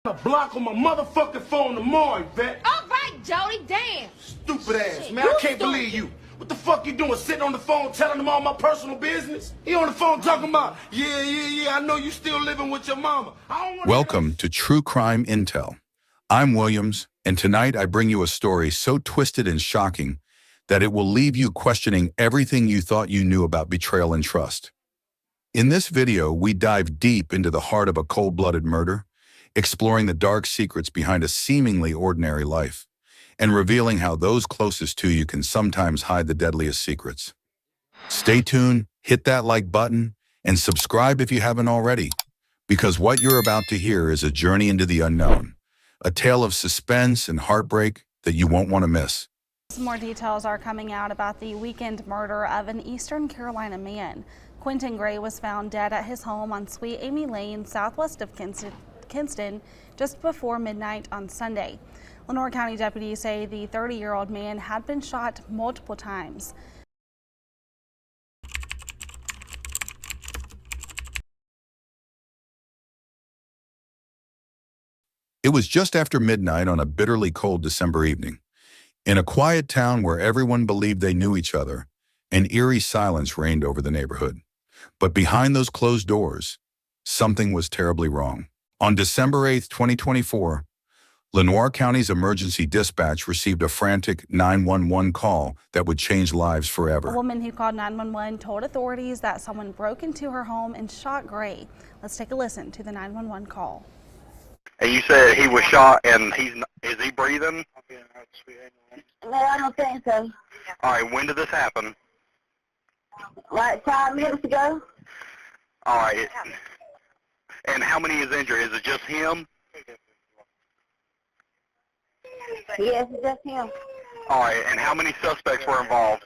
A block on my motherfucking phone tomorrow, Vet. All right, Jody, damn. Stupid ass, Shit, man. I can't believe you. What the fuck you doing? Sitting on the phone telling them all my personal business? He on the phone talking about, yeah, I know you still living with your mama. I don't want Welcome to True Crime Intel. I'm Williams, and tonight I bring you a story so twisted and shocking that it will leave you questioning everything you thought you knew about betrayal and trust. In this video, we dive deep into the heart of a cold-blooded murder, exploring the dark secrets behind a seemingly ordinary life, and revealing how those closest to you can sometimes hide the deadliest secrets. Stay tuned, hit that like button, and subscribe if you haven't already, because what you're about to hear is a journey into the unknown, a tale of suspense and heartbreak that you won't want to miss. Some more details are coming out about the weekend murder of an Eastern Carolina man. Quinton Gray was found dead at his home on Sweet Amy Lane, southwest of Kinston, just before midnight on Sunday. Lenoir County deputies say the 30-year-old man had been shot multiple times. It was just after midnight on a bitterly cold December evening. In a quiet town where everyone believed they knew each other, an eerie silence reigned over the neighborhood. But behind those closed doors, something was terribly wrong. On December 8, 2024, Lenoir County's emergency dispatch received a frantic 911 call that would change lives forever. A woman who called 911 told authorities that someone broke into her home and shot Gray. Let's take a listen to the 911 call. And you said he was shot, and is he breathing? No, I don't think so. All right, when did this happen? Like 5 minutes ago? All right. And how many is injured? Is it just him? Yes, it's just him. All right, and how many suspects were involved?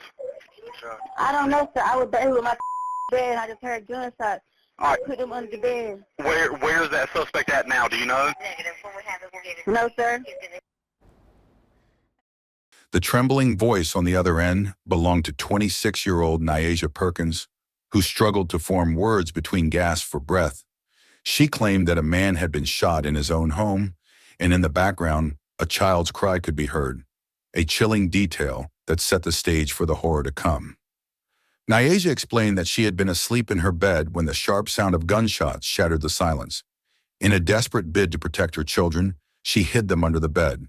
I don't know, sir. I was there with my bed and I just heard gunshots. All right. I put him under the bed. Where is that suspect at now? Do you know? No, sir. The trembling voice on the other end belonged to 26-year-old Nyasia Perkins, who struggled to form words between gasps for breath. She claimed that a man had been shot in his own home, and in the background, a child's cry could be heard, a chilling detail that set the stage for the horror to come. Nyasia explained that she had been asleep in her bed when the sharp sound of gunshots shattered the silence. In a desperate bid to protect her children, she hid them under the bed.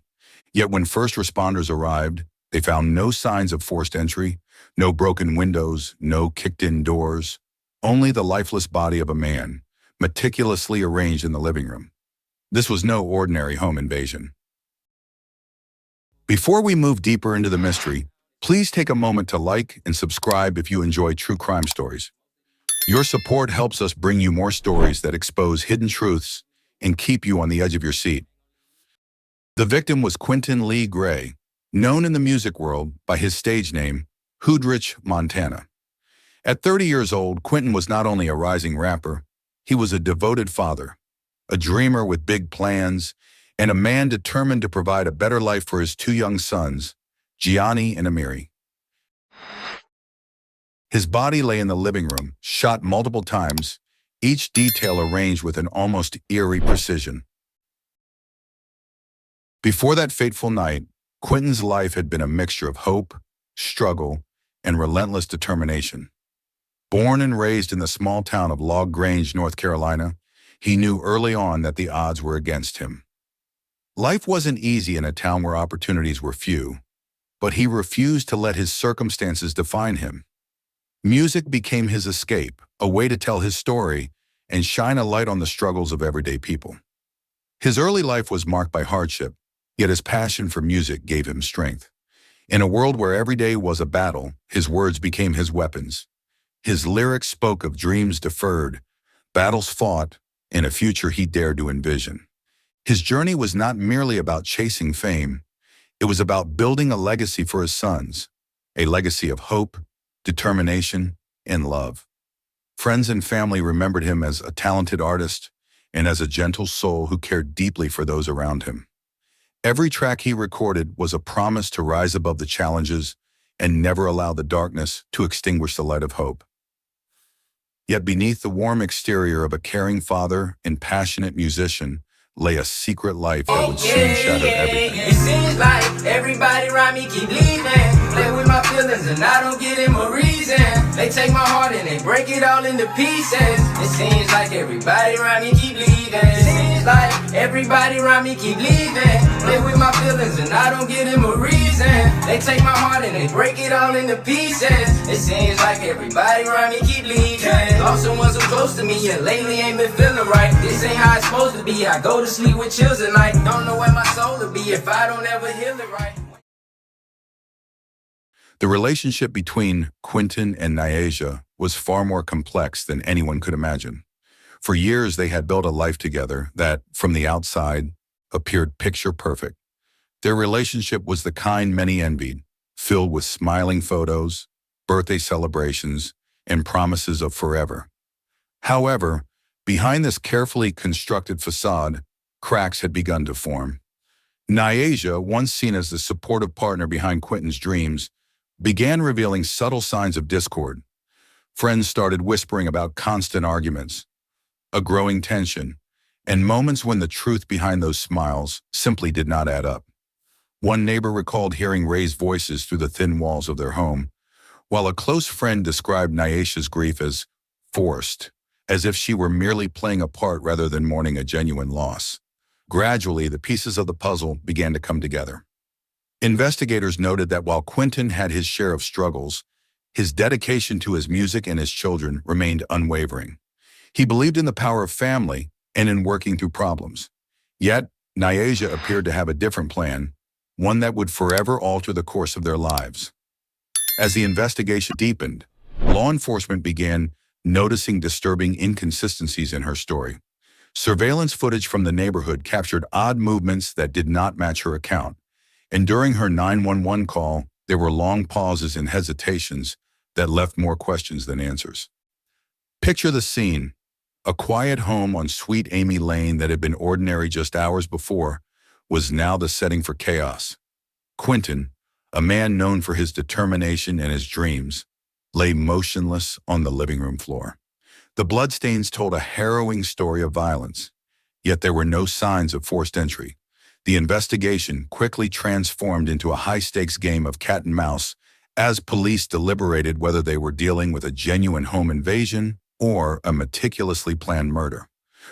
Yet when first responders arrived, they found no signs of forced entry, no broken windows, no kicked-in doors, only the lifeless body of a man, meticulously arranged in the living room. This was no ordinary home invasion. Before we move deeper into the mystery, please take a moment to like and subscribe if you enjoy true crime stories. Your support helps us bring you more stories that expose hidden truths and keep you on the edge of your seat. The victim was Quinton Lee Gray, known in the music world by his stage name, Hoodrich Montana. At 30 years old, Quinton was not only a rising rapper, he was a devoted father, a dreamer with big plans, and a man determined to provide a better life for his two young sons, Gianni and Amiri. His body lay in the living room, shot multiple times, each detail arranged with an almost eerie precision. Before that fateful night, Quinton's life had been a mixture of hope, struggle, and relentless determination. Born and raised in the small town of Log Grange, North Carolina, he knew early on that the odds were against him. Life wasn't easy in a town where opportunities were few, but he refused to let his circumstances define him. Music became his escape, a way to tell his story and shine a light on the struggles of everyday people. His early life was marked by hardship, yet his passion for music gave him strength. In a world where every day was a battle, his words became his weapons. His lyrics spoke of dreams deferred, battles fought, and a future he dared to envision. His journey was not merely about chasing fame. It was about building a legacy for his sons, a legacy of hope, determination, and love. Friends and family remembered him as a talented artist and as a gentle soul who cared deeply for those around him. Every track he recorded was a promise to rise above the challenges and never allow the darkness to extinguish the light of hope. Yet beneath the warm exterior of a caring father and passionate musician lay a secret life that would soon shatter everything. It seems like everybody around me keep leaving. Play with my feelings and I don't give them a reason. They take my heart and they break it all into pieces. It seems like everybody around me keep leaving. It seems like everybody around me keep leaving. Play with my feelings and I don't give them a reason. They take my heart and they break it all into pieces. It seems like everybody around me keep leaving. Lost someone so close to me, yeah, lately ain't been feeling right. This ain't how it's supposed to be. I go to sleep with chills at night. Don't know where my soul will be if I don't ever heal it right. The relationship between Quinton and Nyasia was far more complex than anyone could imagine. For years, they had built a life together that, from the outside, appeared picture perfect. Their relationship was the kind many envied, filled with smiling photos, birthday celebrations, and promises of forever. However, behind this carefully constructed facade, cracks had begun to form. Nyasia, once seen as the supportive partner behind Quinton's dreams, began revealing subtle signs of discord. Friends started whispering about constant arguments, a growing tension, and moments when the truth behind those smiles simply did not add up. One neighbor recalled hearing raised voices through the thin walls of their home, while a close friend described Nyasia's grief as forced, as if she were merely playing a part rather than mourning a genuine loss. Gradually, the pieces of the puzzle began to come together. Investigators noted that while Quinton had his share of struggles, his dedication to his music and his children remained unwavering. He believed in the power of family and in working through problems. Yet, Nyasia appeared to have a different plan, one that would forever alter the course of their lives. As the investigation deepened, law enforcement began noticing disturbing inconsistencies in her story. Surveillance footage from the neighborhood captured odd movements that did not match her account, and during her 911 call, there were long pauses and hesitations that left more questions than answers. Picture the scene. A quiet home on Sweet Amy Lane that had been ordinary just hours before was now the setting for chaos. Quinton, a man known for his determination and his dreams, lay motionless on the living room floor. The bloodstains told a harrowing story of violence, yet there were no signs of forced entry. The investigation quickly transformed into a high-stakes game of cat and mouse as police deliberated whether they were dealing with a genuine home invasion or a meticulously planned murder.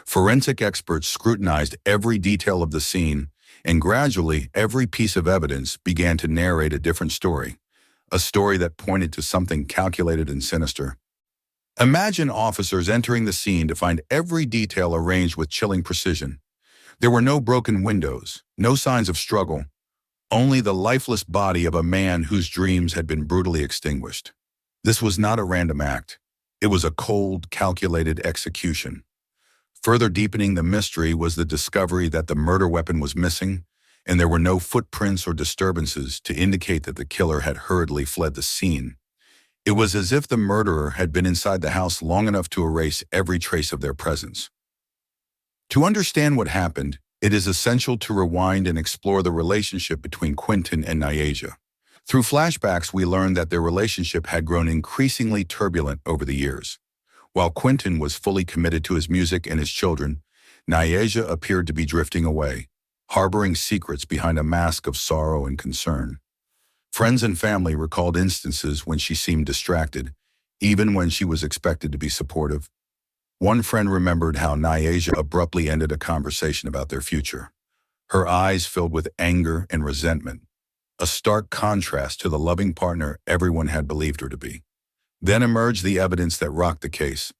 Forensic experts scrutinized every detail of the scene, and gradually every piece of evidence began to narrate a different story, a story that pointed to something calculated and sinister. Imagine officers entering the scene to find every detail arranged with chilling precision. There were no broken windows, no signs of struggle, only the lifeless body of a man whose dreams had been brutally extinguished. This was not a random act. It was a cold, calculated execution. Further deepening the mystery was the discovery that the murder weapon was missing, and there were no footprints or disturbances to indicate that the killer had hurriedly fled the scene. It was as if the murderer had been inside the house long enough to erase every trace of their presence. To understand what happened, it is essential to rewind and explore the relationship between Quinton and Nyasia. Through flashbacks, we learned that their relationship had grown increasingly turbulent over the years. While Quinton was fully committed to his music and his children, Nyasia appeared to be drifting away, harboring secrets behind a mask of sorrow and concern. Friends and family recalled instances when she seemed distracted, even when she was expected to be supportive. One friend remembered how Nyasia abruptly ended a conversation about their future, her eyes filled with anger and resentment, a stark contrast to the loving partner everyone had believed her to be. Then emerged the evidence that rocked the case: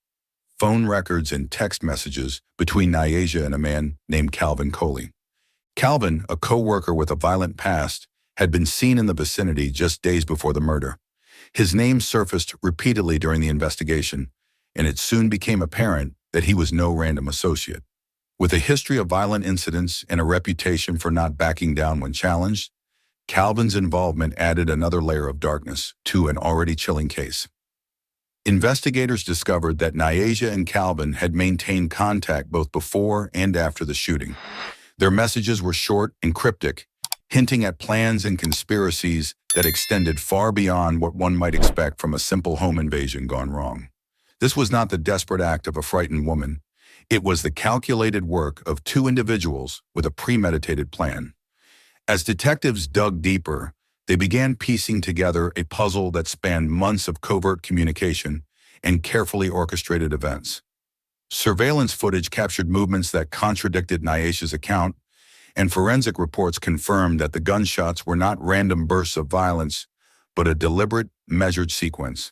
phone records and text messages between Nyasia and a man named Coley. Calvin, a co-worker with a violent past, had been seen in the vicinity just days before the murder. His name surfaced repeatedly during the investigation, and it soon became apparent that he was no random associate. With a history of violent incidents and a reputation for not backing down when challenged, Calvin's involvement added another layer of darkness to an already chilling case. Investigators discovered that Nyasia and Calvin had maintained contact both before and after the shooting. Their messages were short and cryptic, hinting at plans and conspiracies that extended far beyond what one might expect from a simple home invasion gone wrong. This was not the desperate act of a frightened woman. It was the calculated work of two individuals with a premeditated plan. As detectives dug deeper, they began piecing together a puzzle that spanned months of covert communication and carefully orchestrated events. Surveillance footage captured movements that contradicted Nyasia's account, and forensic reports confirmed that the gunshots were not random bursts of violence, but a deliberate, measured sequence.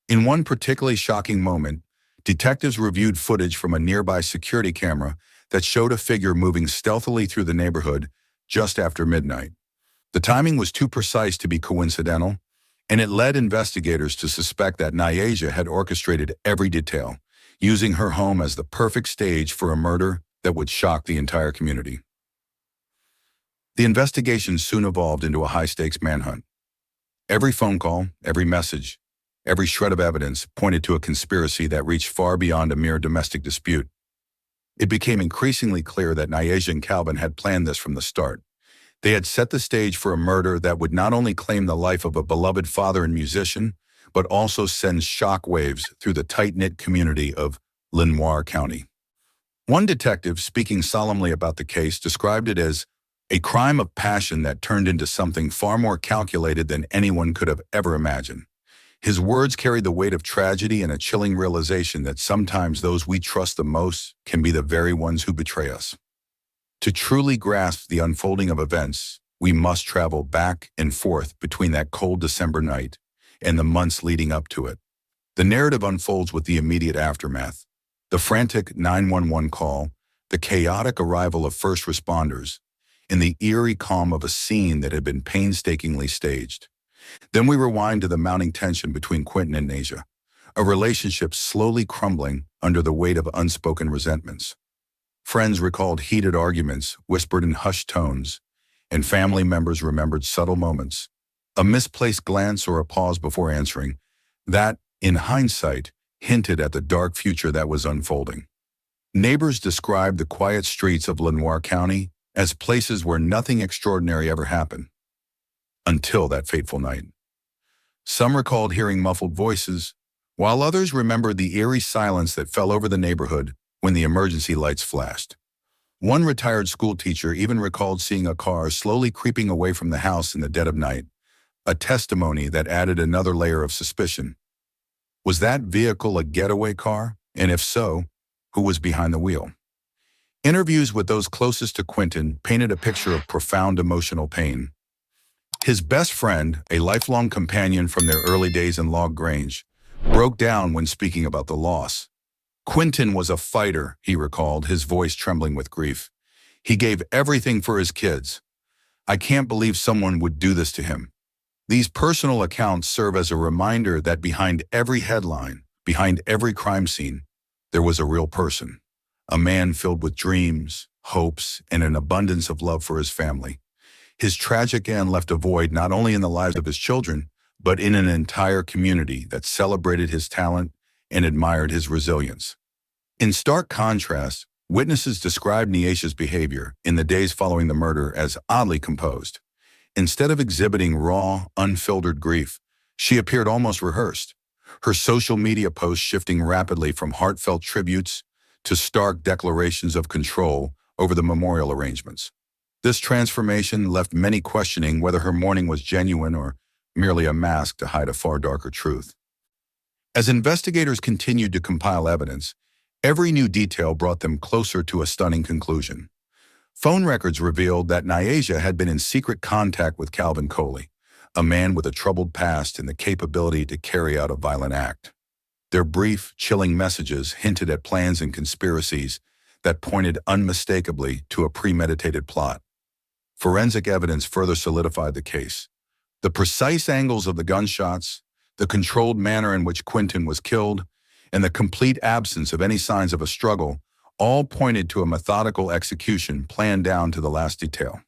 In one particularly shocking moment, detectives reviewed footage from a nearby security camera that showed a figure moving stealthily through the neighborhood just after midnight. The timing was too precise to be coincidental, and it led investigators to suspect that Nyasia had orchestrated every detail, using her home as the perfect stage for a murder that would shock the entire community. The investigation soon evolved into a high-stakes manhunt. Every phone call, every message, every shred of evidence pointed to a conspiracy that reached far beyond a mere domestic dispute. It became increasingly clear that Nyasia and Calvin had planned this from the start. They had set the stage for a murder that would not only claim the life of a beloved father and musician, but also send shockwaves through the tight-knit community of Lenoir County. One detective, speaking solemnly about the case, described it as a crime of passion that turned into something far more calculated than anyone could have ever imagined. His words carried the weight of tragedy and a chilling realization that sometimes those we trust the most can be the very ones who betray us. To truly grasp the unfolding of events, we must travel back and forth between that cold December night and the months leading up to it. The narrative unfolds with the immediate aftermath. The frantic 911 call, the chaotic arrival of first responders, and the eerie calm of a scene that had been painstakingly staged. Then we rewind to the mounting tension between Quinton and Nyasia, a relationship slowly crumbling under the weight of unspoken resentments. Friends recalled heated arguments whispered in hushed tones, and family members remembered subtle moments, a misplaced glance or a pause before answering, that, in hindsight, hinted at the dark future that was unfolding. Neighbors described the quiet streets of Lenoir County as places where nothing extraordinary ever happened, until that fateful night. Some recalled hearing muffled voices, while others remembered the eerie silence that fell over the neighborhood when the emergency lights flashed. One retired schoolteacher even recalled seeing a car slowly creeping away from the house in the dead of night, a testimony that added another layer of suspicion. Was that vehicle a getaway car? And if so, who was behind the wheel? Interviews with those closest to Quinton painted a picture of profound emotional pain. His best friend, a lifelong companion from their early days in Log Grange, broke down when speaking about the loss. Quinton was a fighter, he recalled, his voice trembling with grief. He gave everything for his kids. I can't believe someone would do this to him. These personal accounts serve as a reminder that behind every headline, behind every crime scene, there was a real person, a man filled with dreams, hopes, and an abundance of love for his family. His tragic end left a void not only in the lives of his children, but in an entire community that celebrated his talent and admired his resilience. In stark contrast, witnesses described Nyasia's behavior in the days following the murder as oddly composed. Instead of exhibiting raw, unfiltered grief, she appeared almost rehearsed, her social media posts shifting rapidly from heartfelt tributes to stark declarations of control over the memorial arrangements. This transformation left many questioning whether her mourning was genuine or merely a mask to hide a far darker truth. As investigators continued to compile evidence, every new detail brought them closer to a stunning conclusion. Phone records revealed that Nyasia had been in secret contact with Calvin Coley, a man with a troubled past and the capability to carry out a violent act. Their brief, chilling messages hinted at plans and conspiracies that pointed unmistakably to a premeditated plot. Forensic evidence further solidified the case. The precise angles of the gunshots, the controlled manner in which Quinton was killed, and the complete absence of any signs of a struggle all pointed to a methodical execution planned down to the last detail.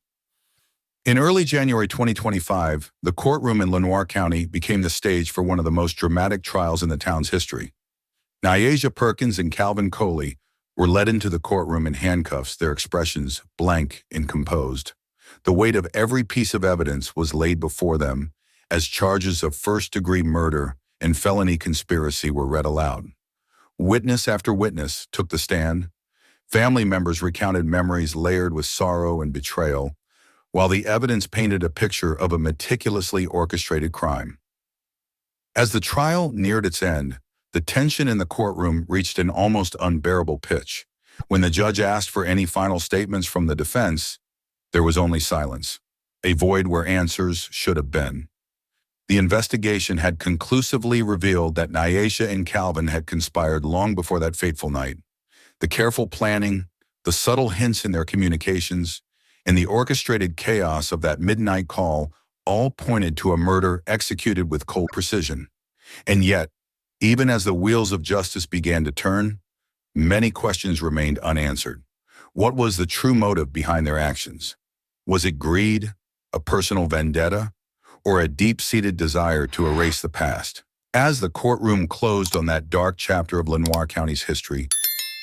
In early January 2025, the courtroom in Lenoir County became the stage for one of the most dramatic trials in the town's history. Nyasia Perkins and Calvin Coley were led into the courtroom in handcuffs, their expressions blank and composed. The weight of every piece of evidence was laid before them as charges of first-degree murder and felony conspiracy were read aloud. Witness after witness took the stand, Family members recounted memories layered with sorrow and betrayal, while the evidence painted a picture of a meticulously orchestrated crime. As the trial neared its end, the tension in the courtroom reached an almost unbearable pitch. When the judge asked for any final statements from the defense, there was only silence, a void where answers should have been. The investigation had conclusively revealed that Nyasia and Calvin had conspired long before that fateful night. The careful planning, the subtle hints in their communications, and the orchestrated chaos of that midnight call all pointed to a murder executed with cold precision. And yet, even as the wheels of justice began to turn, many questions remained unanswered. What was the true motive behind their actions? Was it greed, a personal vendetta, or a deep-seated desire to erase the past? As the courtroom closed on that dark chapter of Lenoir County's history,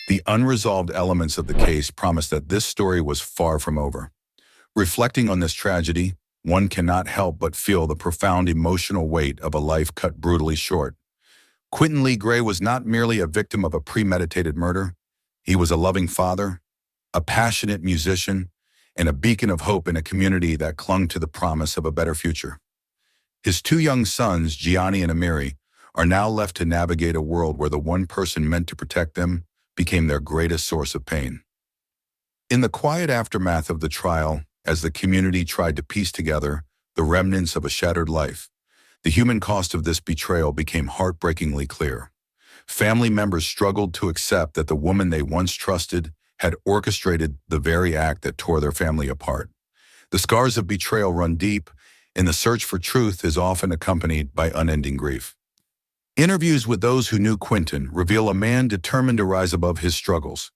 the unresolved elements of the case promised that this story was far from over. Reflecting on this tragedy, one cannot help but feel the profound emotional weight of a life cut brutally short. Quinton Lee Gray was not merely a victim of a premeditated murder. He was a loving father, a passionate musician, and a beacon of hope in a community that clung to the promise of a better future. His two young sons, Gianni and Amiri, are now left to navigate a world where the one person meant to protect them became their greatest source of pain. In the quiet aftermath of the trial, as the community tried to piece together the remnants of a shattered life, the human cost of this betrayal became heartbreakingly clear. Family members struggled to accept that the woman they once trusted had orchestrated the very act that tore their family apart. The scars of betrayal run deep, and the search for truth is often accompanied by unending grief. Interviews with those who knew Quinton reveal a man determined to rise above his struggles.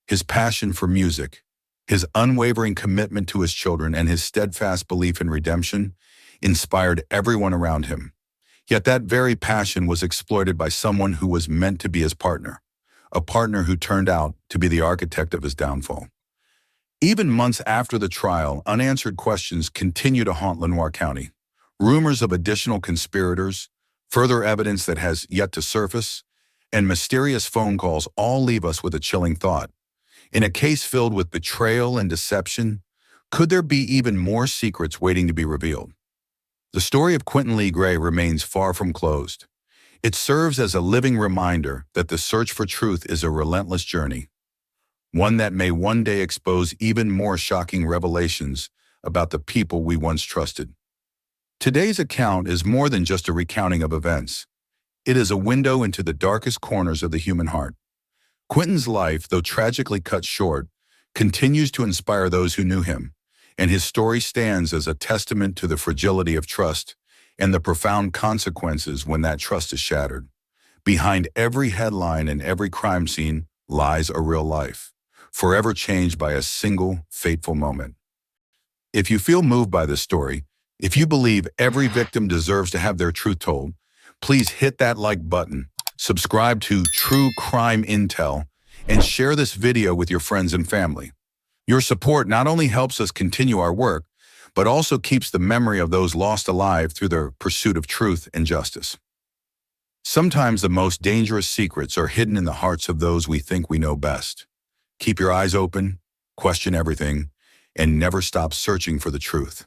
His passion for music, his unwavering commitment to his children, and his steadfast belief in redemption inspired everyone around him. Yet that very passion was exploited by someone who was meant to be his partner, a partner who turned out to be the architect of his downfall. Even months after the trial, unanswered questions continue to haunt Lenoir County. Rumors of additional conspirators, further evidence that has yet to surface, and mysterious phone calls all leave us with a chilling thought. In a case filled with betrayal and deception, could there be even more secrets waiting to be revealed? The story of Quinton Lee Gray remains far from closed. It serves as a living reminder that the search for truth is a relentless journey, one that may one day expose even more shocking revelations about the people we once trusted. Today's account is more than just a recounting of events. It is a window into the darkest corners of the human heart. Quinton's life, though tragically cut short, continues to inspire those who knew him, and his story stands as a testament to the fragility of trust and the profound consequences when that trust is shattered. Behind every headline and every crime scene lies a real life, forever changed by a single fateful moment. If you feel moved by this story, if you believe every victim deserves to have their truth told, please hit that like button, subscribe to True Crime Intel, and share this video with your friends and family. Your support not only helps us continue our work, but also keeps the memory of those lost alive through the pursuit of truth and justice. Sometimes the most dangerous secrets are hidden in the hearts of those we think we know best. Keep your eyes open, question everything, and never stop searching for the truth.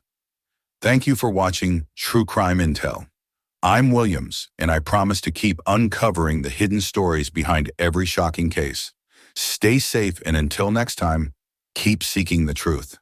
Thank you for watching True Crime Intel. I'm Williams, and I promise to keep uncovering the hidden stories behind every shocking case. Stay safe, and until next time, keep seeking the truth.